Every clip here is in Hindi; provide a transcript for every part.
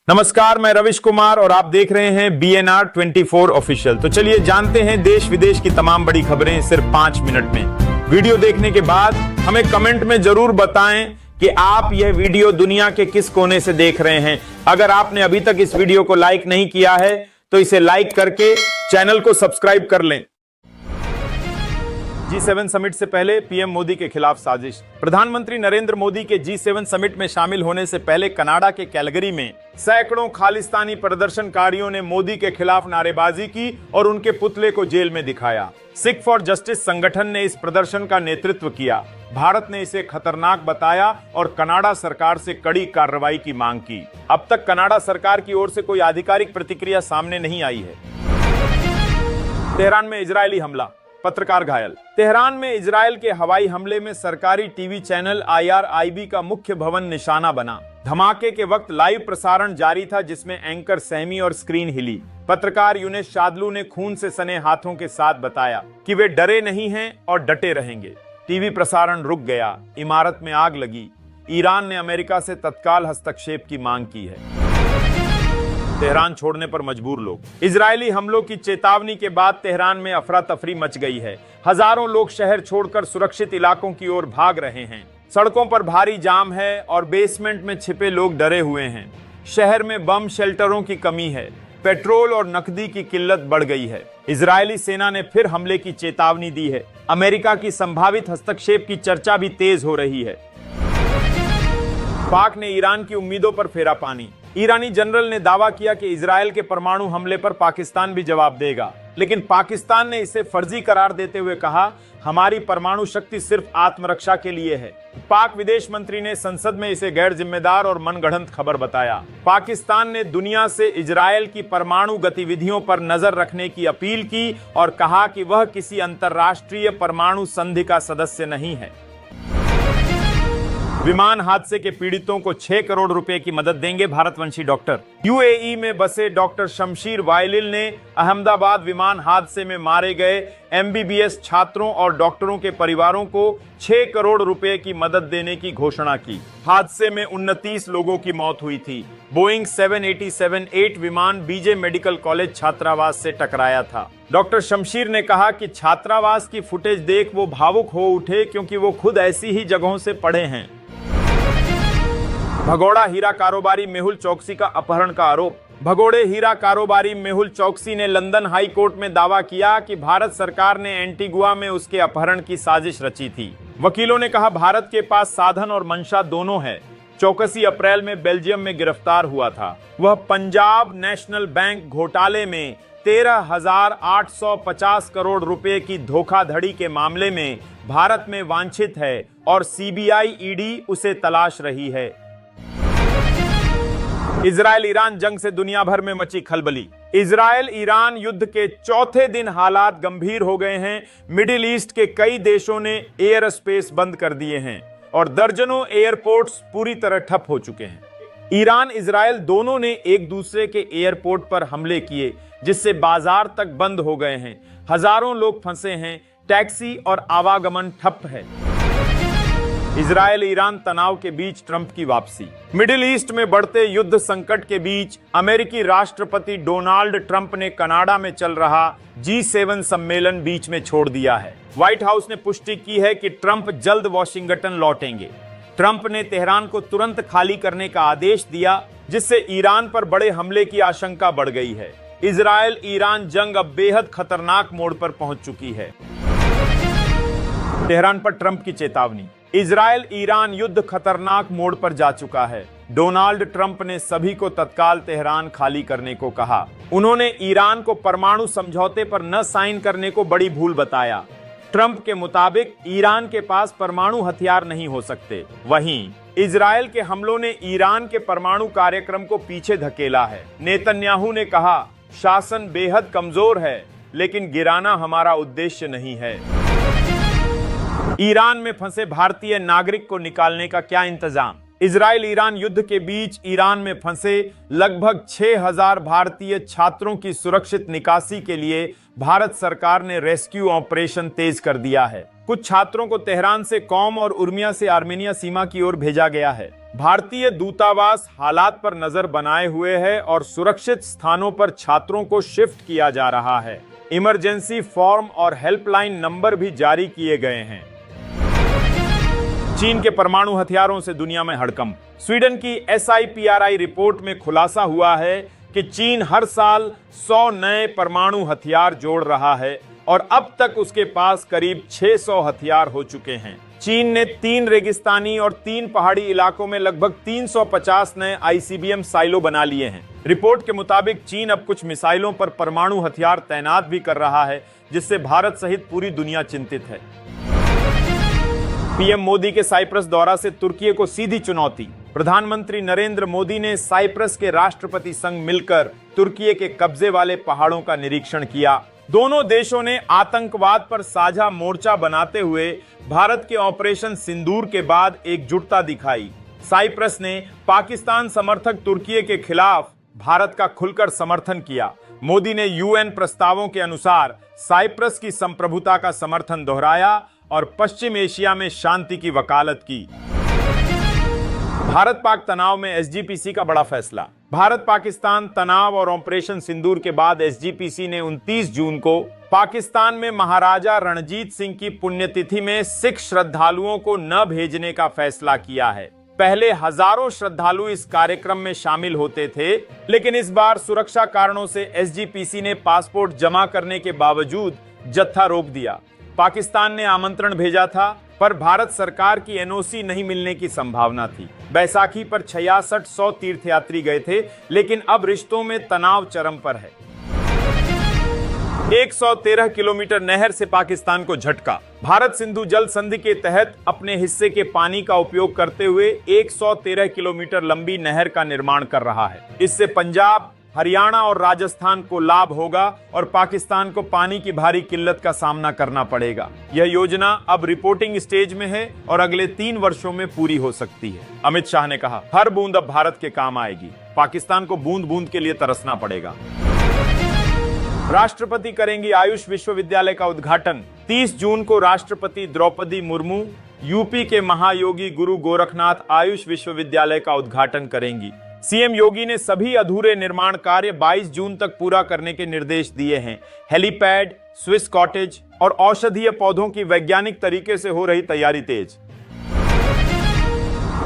नमस्कार, मैं रविश कुमार और आप देख रहे हैं BNR 24 ऑफिशियल। तो चलिए जानते हैं देश विदेश की तमाम बड़ी खबरें सिर्फ 5 मिनट में। वीडियो देखने के बाद हमें कमेंट में जरूर बताएं कि आप यह वीडियो दुनिया के किस कोने से देख रहे हैं। अगर आपने अभी तक इस वीडियो को लाइक नहीं किया है तो इसे लाइक करके चैनल को सब्सक्राइब कर लें। G7 समिट से पहले पीएम मोदी के खिलाफ साजिश। प्रधानमंत्री नरेंद्र मोदी के G7 समिट में शामिल होने से पहले कनाडा के कैलगरी में सैकड़ों खालिस्तानी प्रदर्शनकारियों ने मोदी के खिलाफ नारेबाजी की और उनके पुतले को जेल में दिखाया। सिख फॉर जस्टिस संगठन ने इस प्रदर्शन का नेतृत्व किया। भारत ने इसे खतरनाक बताया और कनाडा सरकार से कड़ी कार्रवाई की मांग की। अब तक कनाडा सरकार की ओर से कोई आधिकारिक प्रतिक्रिया सामने नहीं आई है। तेहरान में इजरायली हमला, पत्रकार घायल। तेहरान में इजरायल के हवाई हमले में सरकारी टीवी चैनल IRIB का मुख्य भवन निशाना बना। धमाके के वक्त लाइव प्रसारण जारी था जिसमें एंकर सहमी और स्क्रीन हिली। पत्रकार यूनिस शादलू ने खून से सने हाथों के साथ बताया कि वे डरे नहीं हैं और डटे रहेंगे। टीवी प्रसारण रुक गया, इमारत में आग लगी। ईरान ने अमेरिका से तत्काल हस्तक्षेप की मांग की है। तेहरान छोड़ने पर मजबूर लोग। इजरायली हमलों की चेतावनी के बाद तेहरान में अफरा तफरी मच गई है। हजारों लोग शहर छोड़कर सुरक्षित इलाकों की ओर भाग रहे हैं। सड़कों पर भारी जाम है और बेसमेंट में छिपे लोग डरे हुए हैं। शहर में बम शेल्टरों की कमी है। पेट्रोल और नकदी की किल्लत बढ़ गई है। इजरायली सेना ने फिर हमले की चेतावनी दी है। अमेरिका की संभावित हस्तक्षेप की चर्चा भी तेज हो रही है। पाक ने ईरान की उम्मीदों पर फेरा पानी। ईरानी जनरल ने दावा किया कि इजरायल के परमाणु हमले पर पाकिस्तान भी जवाब देगा, लेकिन पाकिस्तान ने इसे फर्जी करार देते हुए कहा, हमारी परमाणु शक्ति सिर्फ आत्मरक्षा के लिए है। पाक विदेश मंत्री ने संसद में इसे गैर जिम्मेदार और मनगढ़ंत खबर बताया। पाकिस्तान ने दुनिया से इजरायल की परमाणु गतिविधियों पर नजर रखने की अपील की और कहा कि वह किसी अंतर्राष्ट्रीय परमाणु संधि का सदस्य नहीं है। विमान हादसे के पीड़ितों को 6 करोड़ रुपए की मदद देंगे भारतवंशी डॉक्टर। UAE में बसे डॉक्टर शमशीर वाइलिल ने अहमदाबाद विमान हादसे में मारे गए MBBS छात्रों और डॉक्टरों के परिवारों को 6 करोड़ रुपए की मदद देने की घोषणा की। हादसे में 29 लोगों की मौत हुई थी। बोइंग 787-8 विमान BJ मेडिकल कॉलेज छात्रावास से टकराया था। डॉक्टर शमशीर ने कहा कि छात्रावास की फुटेज देख वो भावुक हो उठे क्योंकि वो खुद ऐसी ही जगहों से पढ़े हैं। भगोड़ा हीरा कारोबारी मेहुल चौकसी का अपहरण का आरोप। भगोड़े हीरा कारोबारी मेहुल चौकसी ने लंदन हाई कोर्ट में दावा किया कि भारत सरकार ने एंटीगुआ में उसके अपहरण की साजिश रची थी। वकीलों ने कहा, भारत के पास साधन और मंशा दोनों है। चौकसी अप्रैल में बेल्जियम में गिरफ्तार हुआ था। वह पंजाब नेशनल बैंक घोटाले में 13,850 करोड़ रुपए की धोखाधड़ी के मामले में भारत में वांछित है और CBI ED उसे तलाश रही है। इजरायल ईरान जंग से दुनिया भर में मची खलबली। इजरायल ईरान युद्ध के चौथे दिन हालात गंभीर हो गए हैं। मिडिल ईस्ट के कई देशों ने एयर स्पेस बंद कर दिए हैं और दर्जनों एयरपोर्ट्स पूरी तरह ठप हो चुके हैं। ईरान इजरायल दोनों ने एक दूसरे के एयरपोर्ट पर हमले किए जिससे बाजार तक बंद हो गए हैं। हजारों लोग फंसे हैं। टैक्सी और आवागमन ठप है। इजरायल ईरान तनाव के बीच ट्रंप की वापसी। मिडिल ईस्ट में बढ़ते युद्ध संकट के बीच अमेरिकी राष्ट्रपति डोनाल्ड ट्रंप ने कनाडा में चल रहा G7 सम्मेलन बीच में छोड़ दिया है। व्हाइट हाउस ने पुष्टि की है कि ट्रंप जल्द वॉशिंगटन लौटेंगे। ट्रंप ने तेहरान को तुरंत खाली करने का आदेश दिया जिससे ईरान पर बड़े हमले की आशंका बढ़ गई है। इजरायल ईरान जंग अब बेहद खतरनाक मोड़ पर पहुंच चुकी है। तेहरान पर ट्रंप की चेतावनी। इजरायल ईरान युद्ध खतरनाक मोड़ पर जा चुका है। डोनाल्ड ट्रंप ने सभी को तत्काल तेहरान खाली करने को कहा। उन्होंने ईरान को परमाणु समझौते पर न साइन करने को बड़ी भूल बताया। ट्रंप के मुताबिक ईरान के पास परमाणु हथियार नहीं हो सकते। वहीं इजरायल के हमलों ने ईरान के परमाणु कार्यक्रम को पीछे धकेला है। नेतन्याहू ने कहा, शासन बेहद कमजोर है लेकिन गिराना हमारा उद्देश्य नहीं है। ईरान में फंसे भारतीय नागरिक को निकालने का क्या इंतजाम। इजरायल ईरान युद्ध के बीच ईरान में फंसे लगभग 6,000 भारतीय छात्रों की सुरक्षित निकासी के लिए भारत सरकार ने रेस्क्यू ऑपरेशन तेज कर दिया है। कुछ छात्रों को तेहरान से कौम और उर्मिया से आर्मेनिया सीमा की ओर भेजा गया है। भारतीय दूतावास हालात पर नजर बनाए हुए है और सुरक्षित स्थानों पर छात्रों को शिफ्ट किया जा रहा है। इमरजेंसी फॉर्म और हेल्पलाइन नंबर भी जारी किए गए हैं। चीन के परमाणु हथियारों से दुनिया में हड़कंप। स्वीडन की SIPRI रिपोर्ट में खुलासा हुआ है कि चीन हर साल 100 नए परमाणु हथियार जोड़ रहा है और अब तक उसके पास करीब 600 हथियार हो चुके हैं। चीन ने 3 रेगिस्तानी और 3 पहाड़ी इलाकों में लगभग 350 नए ICBM साइलो बना लिए हैं। रिपोर्ट के मुताबिक चीन अब कुछ मिसाइलों पर परमाणु हथियार तैनात भी कर रहा है, जिससे भारत सहित पूरी दुनिया चिंतित है। पीएम मोदी के साइप्रस दौरा से तुर्की को सीधी चुनौती। प्रधानमंत्री नरेंद्र मोदी ने साइप्रस के राष्ट्रपति संग मिलकर तुर्की के कब्जे वाले पहाड़ों का निरीक्षण किया। दोनों देशों ने आतंकवाद पर साझा मोर्चा बनाते हुए भारत के ऑपरेशन सिंदूर के बाद एकजुटता दिखाई। साइप्रस ने पाकिस्तान समर्थक तुर्की के खिलाफ भारत का खुलकर समर्थन किया। मोदी ने UN प्रस्तावों के अनुसार साइप्रस की संप्रभुता का समर्थन दोहराया और पश्चिम एशिया में शांति की वकालत की। भारत पाक तनाव में SGPC का बड़ा फैसला। भारत पाकिस्तान तनाव और ऑपरेशन सिंदूर के बाद SGPC ने 29 जून को पाकिस्तान में महाराजा रणजीत सिंह की पुण्यतिथि में सिख श्रद्धालुओं को न भेजने का फैसला किया है। पहले हजारों श्रद्धालु इस कार्यक्रम में शामिल होते थे, लेकिन इस बार सुरक्षा कारणों से SGPC ने पासपोर्ट जमा करने के बावजूद जत्था रोक दिया। पाकिस्तान ने आमंत्रण भेजा था, पर भारत सरकार की NOC नहीं मिलने की संभावना थी। बैसाखी पर 6600 तीर्थयात्री गए थे, लेकिन अब रिश्तों में तनाव चरम पर है। 113 किलोमीटर नहर से पाकिस्तान को झटका। भारत सिंधु जल संधि के तहत अपने हिस्से के पानी का उपयोग करते हुए 113 किलोमीटर लंबी नहर का निर्माण कर रहा है। इससे पंजाब, हरियाणा और राजस्थान को लाभ होगा और पाकिस्तान को पानी की भारी किल्लत का सामना करना पड़ेगा। यह योजना अब रिपोर्टिंग स्टेज में है और अगले 3 वर्षों में पूरी हो सकती है। अमित शाह ने कहा, हर बूंद अब भारत के काम आएगी। पाकिस्तान को बूंद बूंद के लिए तरसना पड़ेगा। राष्ट्रपति करेंगी आयुष विश्वविद्यालय का उद्घाटन। 30 जून को राष्ट्रपति द्रौपदी मुर्मू यूपी के महायोगी गुरु गोरखनाथ आयुष विश्वविद्यालय का उद्घाटन करेंगी। सीएम योगी ने सभी अधूरे निर्माण कार्य 22 जून तक पूरा करने के निर्देश दिए हैं। हेलीपैड, स्विस कॉटेज और औषधीय पौधों की वैज्ञानिक तरीके से हो रही तैयारी तेज।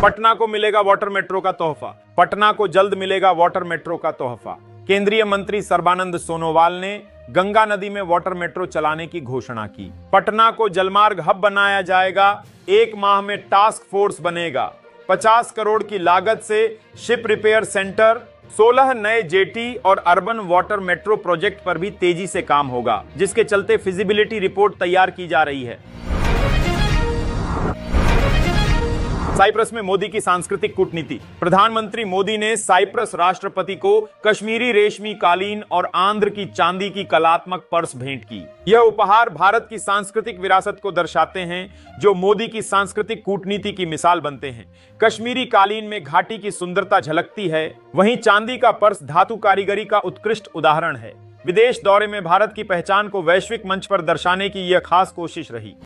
पटना को मिलेगा वाटर मेट्रो का तोहफा। पटना को जल्द मिलेगा वाटर मेट्रो का तोहफा। केंद्रीय मंत्री सर्बानंद सोनोवाल ने गंगा नदी में वाटर मेट्रो चलाने की घोषणा की। पटना को जलमार्ग हब बनाया जाएगा। 1 माह में टास्क फोर्स बनेगा। 50 करोड़ की लागत से शिप रिपेयर सेंटर, 16 नए जेटी और अर्बन वाटर मेट्रो प्रोजेक्ट पर भी तेजी से काम होगा, जिसके चलते फिजिबिलिटी रिपोर्ट तैयार की जा रही है। साइप्रस में मोदी की सांस्कृतिक कूटनीति। प्रधानमंत्री मोदी ने साइप्रस राष्ट्रपति को कश्मीरी रेशमी कालीन और आंध्र की चांदी की कलात्मक पर्स भेंट की। यह उपहार भारत की सांस्कृतिक विरासत को दर्शाते हैं, जो मोदी की सांस्कृतिक कूटनीति की मिसाल बनते हैं। कश्मीरी कालीन में घाटी की सुंदरता झलकती है, वहीं चांदी का पर्स धातु कारीगरी का उत्कृष्ट उदाहरण है। विदेश दौरे में भारत की पहचान को वैश्विक मंच पर दर्शाने की यह खास कोशिश रही।